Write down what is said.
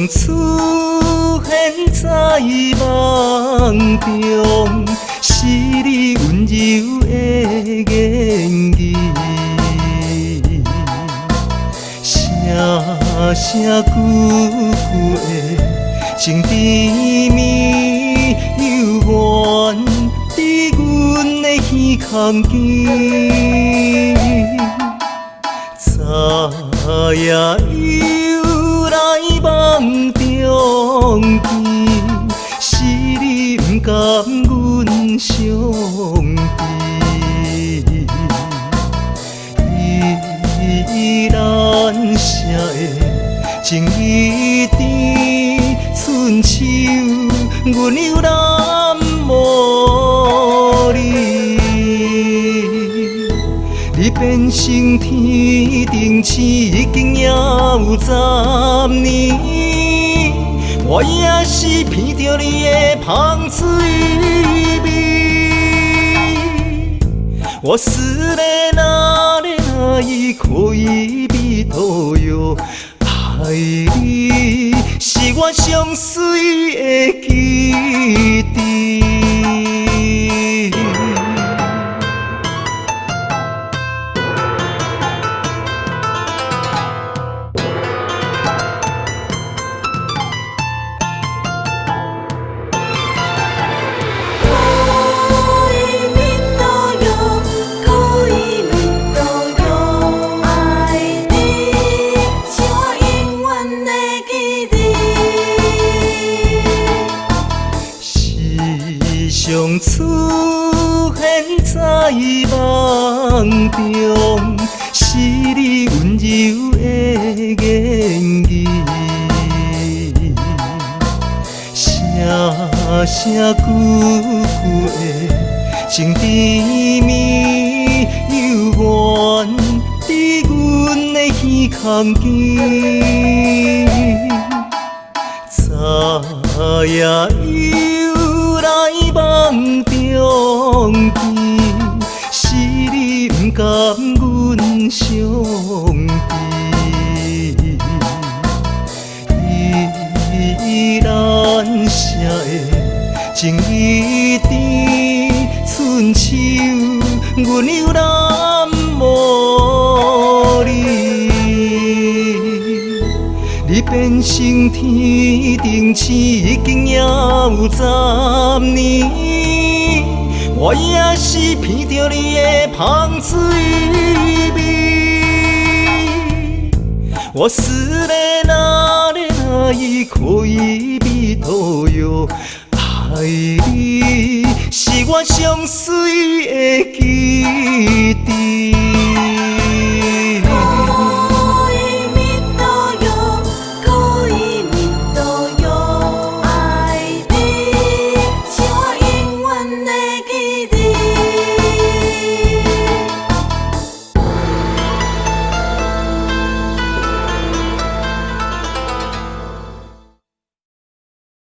出现在梦中，是你温柔的言语，声声句句的情甜蜜，犹原伫阮的耳空间。昨夜又来梦中见，是你不甘阮伤悲，依然写的情意甜，春秋阮又难无你。你变成天顶星，已经也有10年，我也是闻着你的香水味。我思念哪里哪里可以比到哟？爱你是我上水的基地。常出现在梦中，是你温柔的言语，声声句句的情甜蜜，犹原伫阮的耳空间。昨夜又来梦中见，是你不甘阮伤悲，依然写的情意甜，春秋阮又难无你。你变成天顶星，已经也有10年，我也是闻着你的香水味。我思念哪里哪里可以比到哟？爱你是我上水的基地。